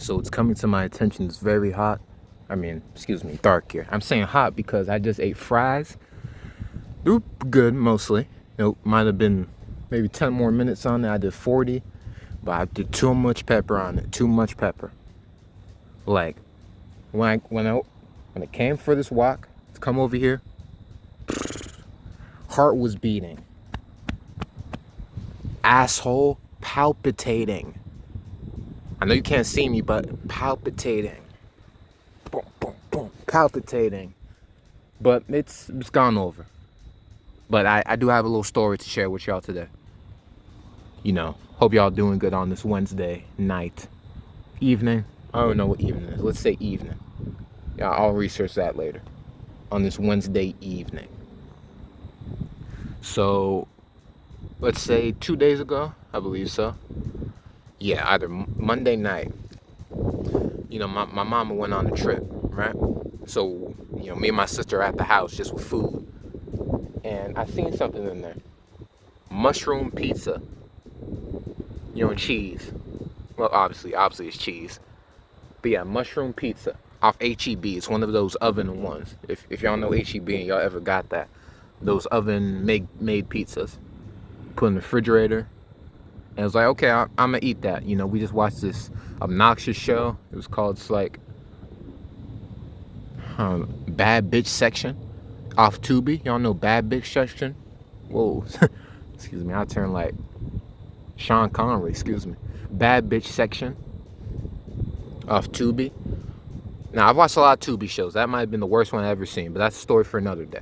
So it's coming to my attention. It's very hot. Excuse me, dark here. I'm saying hot because I just ate fries. They were good mostly. Might have been maybe 10 more minutes on it. I did 40, but I did too much pepper on it. Too much pepper. Like when it came for this walk to come over here, heart was beating. Asshole palpitating. I know you can't see me, but palpitating. Boom, boom, boom. Palpitating. But it's gone over. But I do have a little story to share with y'all today. Hope y'all doing good on this Wednesday night. Evening. I don't know what evening is. Let's say evening. Yeah, I'll research that later. On this Wednesday evening. So, let's say 2 days ago, I believe so. Yeah, either Monday night. My mama went on a trip, right? So, me and my sister are at the house just with food. And I seen something in there. Mushroom pizza. And cheese. Well, obviously it's cheese. But yeah, mushroom pizza off H-E-B. It's one of those oven ones. If y'all know H-E-B and y'all ever got that. Those oven made pizzas. Put in the refrigerator. And I was like, okay, I'm going to eat that. We just watched this obnoxious show. It was called, Bad Bitch Section. Off Tubi. Y'all know Bad Bitch Section? Whoa. Excuse me. I turned like Sean Connery. Excuse me. Bad Bitch Section. Off Tubi. Now, I've watched a lot of Tubi shows. That might have been the worst one I've ever seen. But that's a story for another day.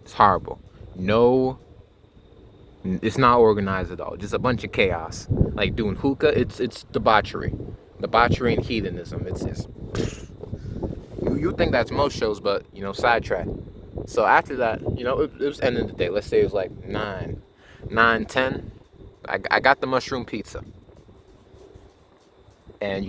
It's horrible. No, it's not organized at all. Just a bunch of chaos. Like doing hookah, it's debauchery. Debauchery and hedonism. It's you think that's most shows, but, sidetrack. So after that, it was end of the day. Let's say it was like 9, 10. I got the mushroom pizza. And,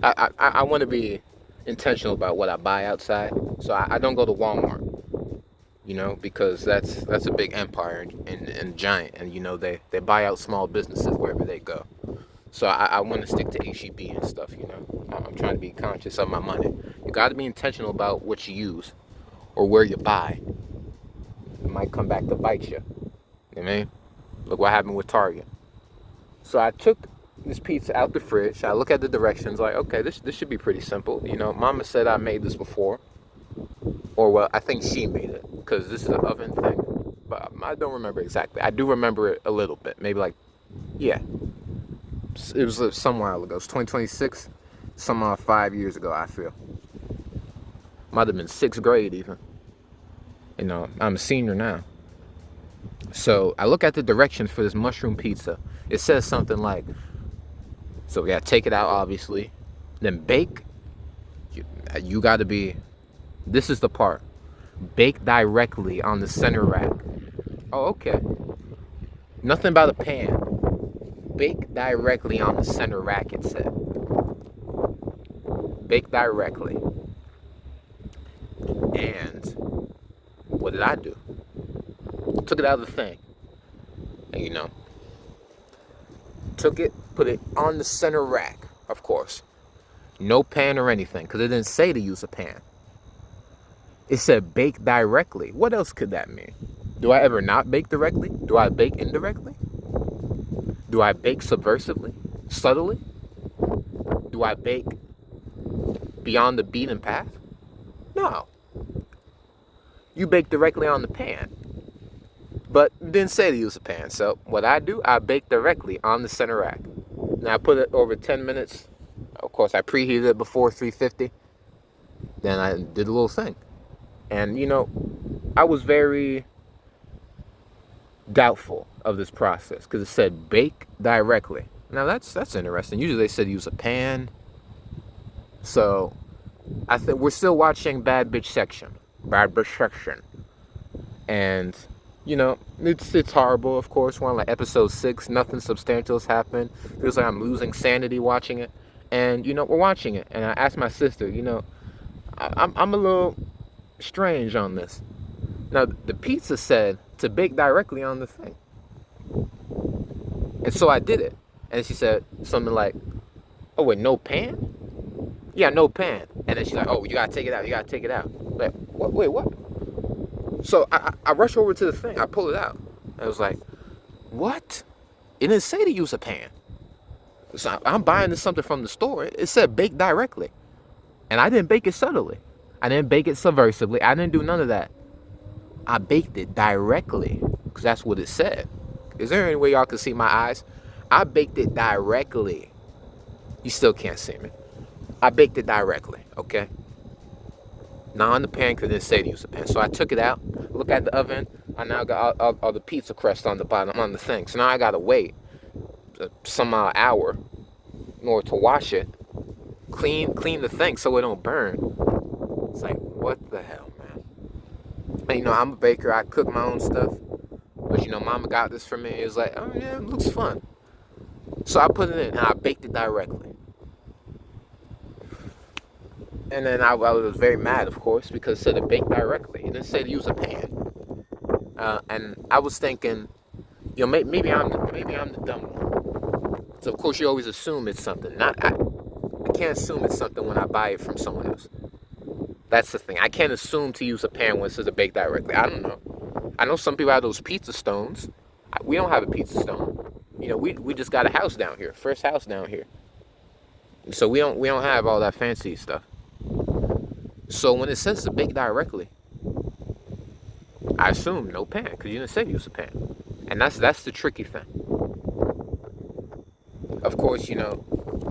I want to be intentional about what I buy outside. So I don't go to Walmart, because that's a big empire and giant. And, they buy out small businesses wherever they go. So I want to stick to H-E-B and stuff, I'm trying to be conscious of my money. You got to be intentional about what you use or where you buy. It might come back to bite you. You know what I mean? Look what happened with Target. So I took this pizza out the fridge. I look at the directions like, okay, this should be pretty simple. Mama said I made this before. Or, well, I think she made it because this is an oven thing. But I don't remember exactly. I do remember it a little bit. Maybe yeah. It was some while ago. It was 2026. Some 5 years ago, I feel. Might have been 6th grade even. I'm a senior now. So I look at the directions for this mushroom pizza. It says something like, so we gotta take it out, obviously. Then bake. You gotta be, this is the part. Bake directly on the center rack. Oh, okay. Nothing about a pan. Bake directly on the center rack, it said. Bake directly. And what did I do? Took it out of the thing. And took it, put it on the center rack, of course. No pan or anything, because it didn't say to use a pan. It said bake directly. What else could that mean? Do I ever not bake directly? Do I bake indirectly? Do I bake subversively? Subtly? Do I bake beyond the beaten path? No. You bake directly on the pan. But it didn't say to use a pan. So what I do, I bake directly on the center rack. Now I put it over 10 minutes. Of course, I preheated it before 350. Then I did a little thing. And, I was very doubtful of this process because it said bake directly. Now that's interesting. Usually they said use a pan. So I think we're still watching Bad Bitch Section. Bad Bitch Section. And, it's horrible, of course. We're on episode 6. Nothing substantial has happened. Feels like I'm losing sanity watching it. And, we're watching it. And I asked my sister, I'm a little strange on this. Now, the pizza said to bake directly on the thing. And so I did it. And she said something like, oh, wait, no pan? Yeah, no pan. And then she's like, oh, you gotta take it out. You gotta take it out. Like, what? Wait, what? So I rush over to the thing. I pull it out. I was like, what? It didn't say to use a pan. So I'm buying this something from the store. It said bake directly. And I didn't bake it subtly. I didn't bake it subversively. I didn't do none of that. I baked it directly. Because that's what it said. Is there any way y'all can see my eyes? I baked it directly. You still can't see me. I baked it directly, okay? Now on the pan, because it didn't say to use a pan. So I took it out, look at the oven. I now got all the pizza crust on the bottom, on the thing. So now I gotta wait some hour in order to wash it, clean the thing so it don't burn. It's like, what the hell, man? And you know, I'm a baker. I cook my own stuff. But you know, Mama got this for me. It was like, oh yeah, it looks fun. So I put it in and I baked it directly. And then I was very mad, of course, because it said to bake directly. It didn't say to use a pan. And I was thinking, you know, maybe I'm the dumb one. So of course you always assume it's something. I can't assume it's something when I buy it from someone else. That's the thing. I can't assume to use a pan when it says to bake directly. I don't know. I know some people have those pizza stones. We don't have a pizza stone. You know, we just got a house down here, first house down here. So we don't have all that fancy stuff. So when it says to bake directly, I assume no pan, because you didn't say use a pan. And that's the tricky thing. Of course, you know,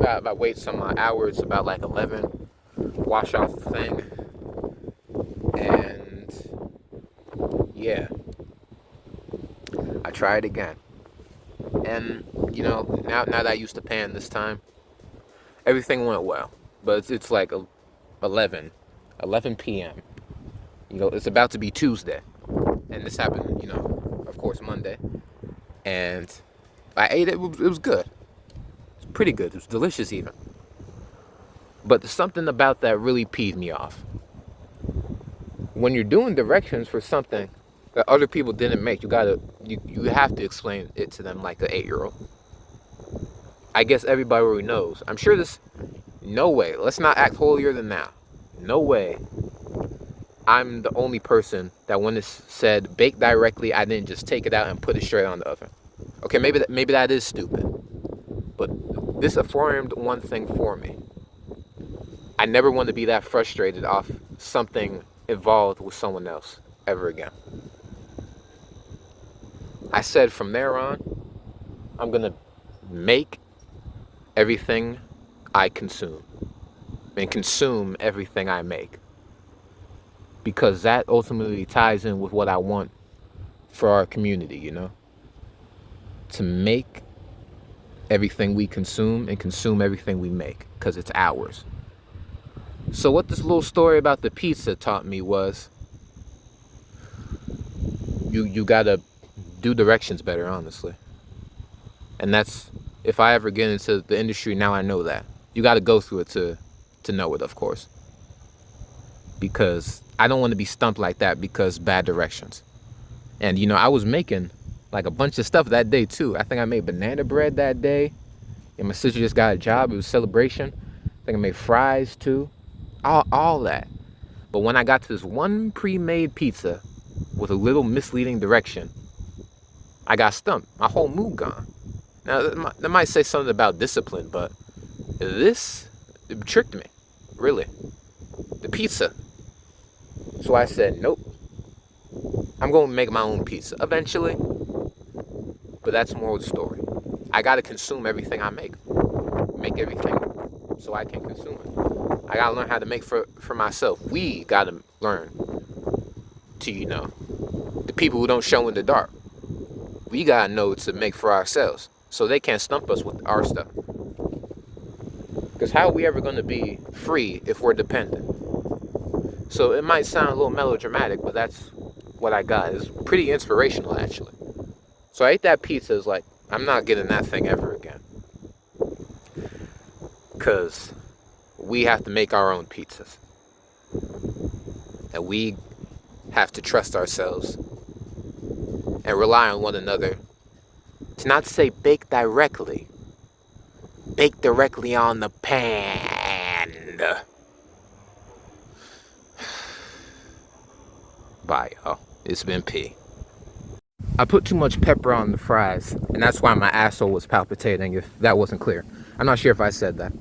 I wait some hours, about like 11, wash off the thing, and yeah, I try it again. And you know, now that I used the pan this time, everything went well. But it's like 11 p.m. You know, it's about to be Tuesday. And this happened, you know, of course, Monday. And I ate it. It was good. It's pretty good. It was delicious even. But there's something about that really peed me off. When you're doing directions for something that other people didn't make, you have to explain it to them like an 8-year-old. I guess everybody already knows. I'm sure no way. Let's not act holier than thou. No way I'm the only person that when it said bake directly, I didn't just take it out and put it straight on the oven. Okay, maybe that is stupid. But this affirmed one thing for me. I never want to be that frustrated off something involved with someone else ever again. I said from there on, I'm going to make everything I consume and consume everything I make. Because that ultimately ties in with what I want for our community, you know? To make everything we consume and consume everything we make, because it's ours. So what this little story about the pizza taught me was you gotta do directions better, honestly. And that's, if I ever get into the industry, now I know that. You gotta go through it to know it, of course. Because I don't want to be stumped like that because bad directions. And you know, I was making like a bunch of stuff that day too. I think I made banana bread that day. And my sister just got a job. It was a celebration. I think I made fries too. All that. But when I got to this one pre-made pizza with a little misleading direction, I got stumped. My whole mood gone. Now, that might say something about discipline, but this tricked me. Really. The pizza. So I said, nope. I'm going to make my own pizza eventually. But that's more of the story. I got to consume everything I make. Make everything so I can consume it. I got to learn how to make for myself. We got to learn to, you know, the people who don't show in the dark. We got to know to make for ourselves. So they can't stump us with our stuff. Because how are we ever going to be free if we're dependent? So it might sound a little melodramatic, but that's what I got. It's pretty inspirational, actually. So I ate that pizza. It's like, I'm not getting that thing ever again. Because we have to make our own pizzas. And we have to trust ourselves and rely on one another to not say bake directly on the pan. And bye, y'all. It's been P. I put too much pepper on the fries, and that's why my asshole was palpitating, if that wasn't clear. I'm not sure if I said that.